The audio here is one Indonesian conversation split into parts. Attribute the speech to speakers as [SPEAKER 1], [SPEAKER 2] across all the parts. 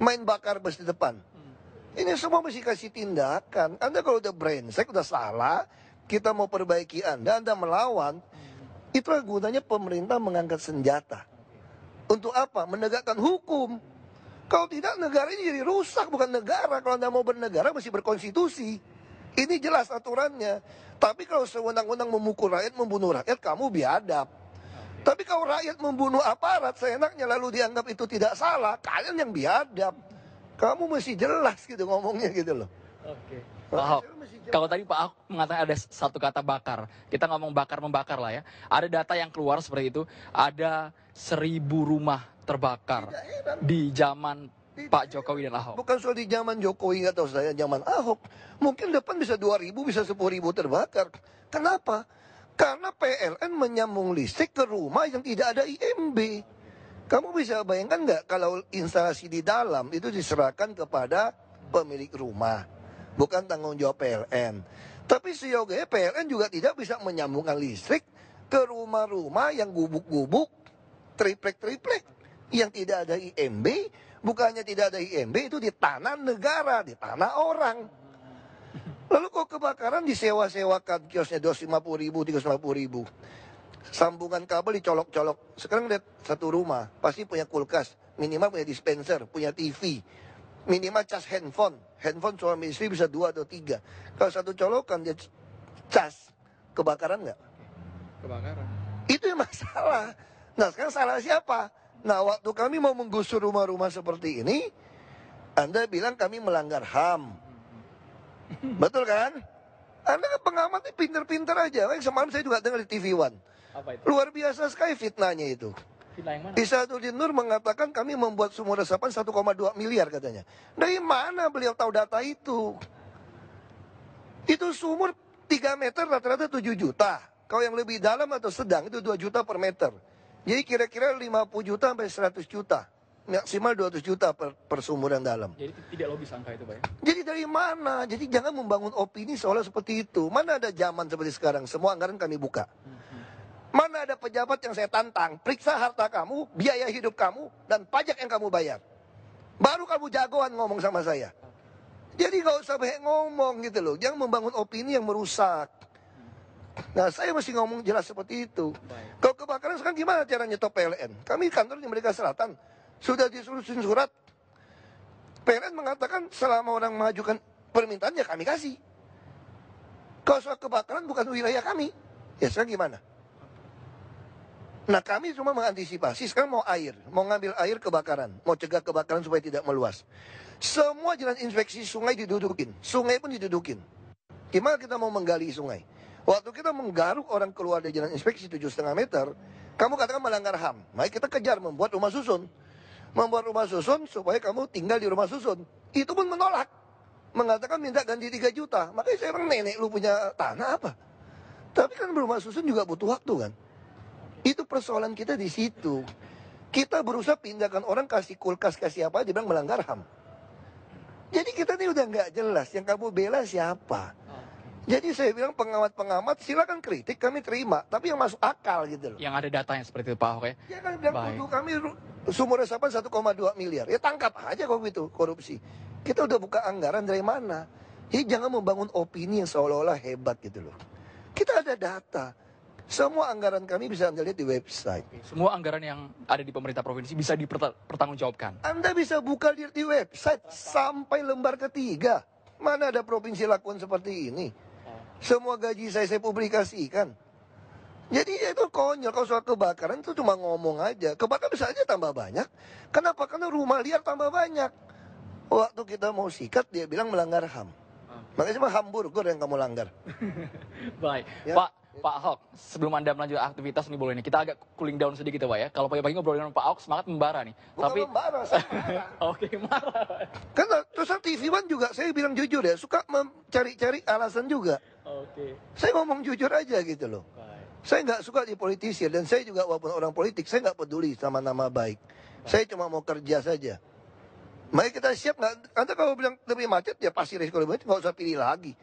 [SPEAKER 1] main bakar bus di depan. Ini semua mesti kasih tindakan. Anda kalau udah brengsek, udah salah, kita mau perbaiki Anda melawan, itulah gunanya pemerintah mengangkat senjata. Untuk apa? Menegakkan hukum. Kalau tidak, negara ini jadi rusak, bukan negara. Kalau Anda mau bernegara, mesti berkonstitusi. Ini jelas aturannya. Tapi kalau sewenang-wenang memukul rakyat, membunuh rakyat, kamu biadab. Tapi kalau rakyat membunuh aparat, seenaknya lalu dianggap itu tidak salah, kalian yang biadab. Kamu mesti jelas gitu ngomongnya gitu loh.
[SPEAKER 2] Oke. Pak Ahok, kalau tadi Pak Ahok mengatakan ada satu kata bakar, kita ngomong bakar-membakar lah ya. Ada data yang keluar seperti itu, ada 1.000 rumah terbakar di zaman Pak Jokowi dan Ahok.
[SPEAKER 1] Bukan soal di zaman Jokowi atau saya zaman Ahok. Mungkin depan bisa 2.000, bisa 10.000 terbakar. Kenapa? Karena PLN menyambung listrik ke rumah yang tidak ada IMB. Kamu bisa bayangkan nggak kalau instalasi di dalam itu diserahkan kepada pemilik rumah, bukan tanggung jawab PLN. Tapi seyogianya PLN juga tidak bisa menyambungkan listrik ke rumah-rumah yang gubuk-gubuk, triplek-triplek, yang tidak ada IMB. Bukannya tidak ada IMB, itu di tanah negara, di tanah orang. Lalu kok kebakaran disewa-sewakan kiosnya 250.000, 350.000. Sambungan kabel dicolok-colok. Sekarang lihat satu rumah, pasti punya kulkas, minimal punya dispenser, punya TV, minimal cas handphone. Handphone suami istri bisa 2 atau 3. Kalau satu colokan dia cas, kebakaran nggak?
[SPEAKER 2] Kebakaran.
[SPEAKER 1] Itu yang masalah. Nah sekarang salah siapa? Nah waktu kami mau menggusur rumah-rumah seperti ini, Anda bilang kami melanggar HAM. Betul kan? Anda kan pengamatnya pinter-pinter aja. Semalam saya juga dengar di TV One.
[SPEAKER 2] Apa itu?
[SPEAKER 1] Luar biasa sekali fitnahnya itu.
[SPEAKER 2] Fitnah yang mana?
[SPEAKER 1] Isaduddin Nur mengatakan kami membuat sumur resapan 1,2 miliar katanya. Dari mana beliau tahu data itu? Itu sumur 3 meter rata-rata 7 juta. Kalau yang lebih dalam atau sedang itu 2 juta per meter. Jadi kira-kira 50 juta sampai 100 juta. Maksimal 200 juta per sumur yang dalam.
[SPEAKER 2] Jadi tidak logis angka itu Pak ya?
[SPEAKER 1] Jadi dari mana? Jadi jangan membangun opini seolah seperti itu. Mana ada zaman seperti sekarang, semua anggaran kami buka. Mana ada pejabat yang saya tantang, periksa harta kamu, biaya hidup kamu, dan pajak yang kamu bayar. Baru kamu jagoan ngomong sama saya. Jadi gak usah banyak ngomong gitu loh. Jangan membangun opini yang merusak. Nah saya mesti ngomong jelas seperti itu. Kalau kebakaran sekarang gimana cara nyetop PLN? Kami kantor di Merdeka Selatan sudah disuruhin surat. PLN mengatakan selama orang mengajukan permintaan ya kami kasih. Kalau soal kebakaran bukan wilayah kami. Ya sekarang gimana? Nah kami cuma mengantisipasi, sekarang mau air, mau ngambil air kebakaran, mau cegah kebakaran supaya tidak meluas. Semua jalan inspeksi sungai didudukin, sungai pun didudukin. Gimana kita mau menggali sungai? Waktu kita menggaruk orang keluar dari jalan inspeksi 7,5 meter, kamu katakan melanggar HAM. Mari kita kejar membuat rumah susun. Membuat rumah susun supaya kamu tinggal di rumah susun. Itu pun menolak. Mengatakan minta ganti 3 juta. Makanya saya bilang, nenek lu punya tanah apa? Tapi kan rumah susun juga butuh waktu kan. Itu persoalan kita di situ. Kita berusaha pindahkan orang, kasih kulkas, kasih apa, dia bilang melanggar HAM. Jadi kita ini udah nggak jelas, yang kamu bela siapa. Jadi saya bilang pengamat-pengamat silakan kritik, kami terima. Tapi yang masuk akal gitu loh.
[SPEAKER 2] Yang ada datanya seperti itu Pak Ahok ya?
[SPEAKER 1] Ya kan bilang tuduh kami sumur resapan 1,2 miliar. Ya tangkap aja kalau gitu, korupsi. Kita udah buka anggaran dari mana. Jadi jangan membangun opini yang seolah-olah hebat gitu loh. Kita ada data. Semua anggaran kami bisa Anda lihat di website.
[SPEAKER 2] Semua anggaran yang ada di pemerintah provinsi bisa dipertanggungjawabkan.
[SPEAKER 1] Anda bisa buka lihat di website sampai lembar ketiga. Mana ada provinsi lakukan seperti ini? Semua gaji saya publikasikan. Jadi itu konyol. Kalau soal kebakaran itu cuma ngomong aja. Kebakaran bisa aja tambah banyak. Kenapa? Karena rumah liar tambah banyak. Waktu kita mau sikat dia bilang melanggar HAM. Makanya cuma hamburger yang kamu langgar.
[SPEAKER 2] Baik,
[SPEAKER 1] Ya.
[SPEAKER 2] Pak Ahok, sebelum Anda melanjutkan aktivitas nih boleh nih, kita agak cooling down sedikit ya Pak ya. Kalau pagi-pagi ngobrol dengan Pak Ahok semangat membara nih.
[SPEAKER 1] Bukan
[SPEAKER 2] Tapi
[SPEAKER 1] membara, saya marah.
[SPEAKER 2] Oke, marah.
[SPEAKER 1] Karena terus TV One juga saya bilang jujur ya, suka mencari-cari alasan juga.
[SPEAKER 2] Oke.
[SPEAKER 1] Saya ngomong jujur aja gitu loh.
[SPEAKER 2] Baik.
[SPEAKER 1] Saya nggak suka dipolitisir dan saya juga walaupun orang politik saya nggak peduli sama nama baik. Saya cuma mau kerja saja. Mari kita siap nggak? Anda kalau bilang lebih macet ya pasti resiko lebih macet, nggak usah pilih lagi.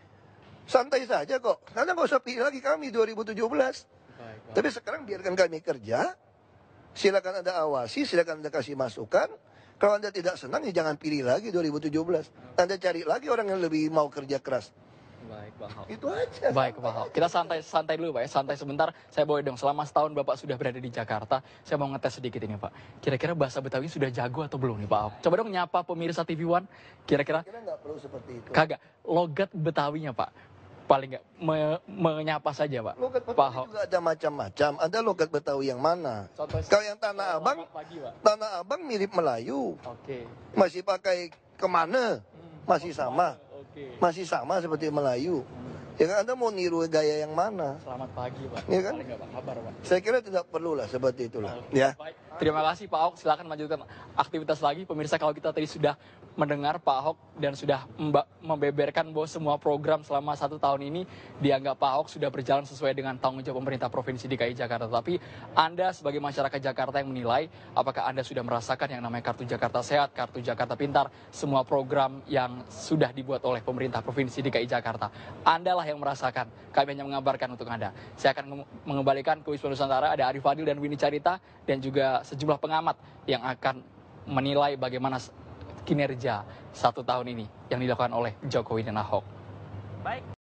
[SPEAKER 1] Santai saja kok. Anda nggak usah pilih lagi kami 2017.
[SPEAKER 2] Baik.
[SPEAKER 1] Tapi sekarang biarkan kami kerja. Silakan Anda awasi, silakan Anda kasih masukan. Kalau Anda tidak senang, ya jangan pilih lagi 2017. Anda cari lagi orang yang lebih mau kerja keras.
[SPEAKER 2] Baik, Pak Ahok.
[SPEAKER 1] Itu aja.
[SPEAKER 2] Baik, Pak Ahok. Kita santai dulu, Pak ya. Santai sebentar. Saya boleh dong, selama setahun Bapak sudah berada di Jakarta, saya mau ngetes sedikit ini, Pak. Kira-kira bahasa Betawi sudah jago atau belum nih, Pak Ahok? Coba dong nyapa pemirsa TV One. Kira-kira
[SPEAKER 1] Kira nggak perlu seperti itu.
[SPEAKER 2] kagak logat Betawinya, Pak. Paling nggak menyapa saja, Pak.
[SPEAKER 1] Logat
[SPEAKER 2] Pak
[SPEAKER 1] Betawi
[SPEAKER 2] Ahok.
[SPEAKER 1] juga ada macam-macam. Ada logat Betawi yang mana?
[SPEAKER 2] Contoh
[SPEAKER 1] Kalau yang Tanah Abang,
[SPEAKER 2] selamat pagi, Pak.
[SPEAKER 1] Tanah Abang mirip Melayu.
[SPEAKER 2] Oke.
[SPEAKER 1] Masih pakai kemana? Masih sama.
[SPEAKER 2] Oke.
[SPEAKER 1] Masih sama seperti Melayu. Ya kan Anda mau niru gaya yang mana?
[SPEAKER 2] Selamat pagi, Pak.
[SPEAKER 1] Iya kan?
[SPEAKER 2] Paling nggak, Pak, kabar, Pak.
[SPEAKER 1] Saya kira tidak perlu lah seperti itulah. Ya.
[SPEAKER 2] Baik. Terima kasih Pak Ahok. Silakan lanjutkan aktivitas lagi. Pemirsa, kalau kita tadi sudah mendengar Pak Ahok dan sudah membeberkan bahwa semua program selama 1 tahun ini dianggap Pak Ahok sudah berjalan sesuai dengan tanggung jawab pemerintah Provinsi DKI Jakarta. Tapi Anda sebagai masyarakat Jakarta yang menilai apakah Anda sudah merasakan yang namanya Kartu Jakarta Sehat, Kartu Jakarta Pintar, semua program yang sudah dibuat oleh pemerintah Provinsi DKI Jakarta. Anda lah yang merasakan. Kami hanya mengabarkan untuk Anda. Saya akan mengembalikan ke Wisma Nusantara. Ada Arif Fadil dan Winnie Carita dan juga sejumlah pengamat yang akan menilai bagaimana kinerja 1 tahun ini yang dilakukan oleh Jokowi dan Ahok.
[SPEAKER 3] Baik.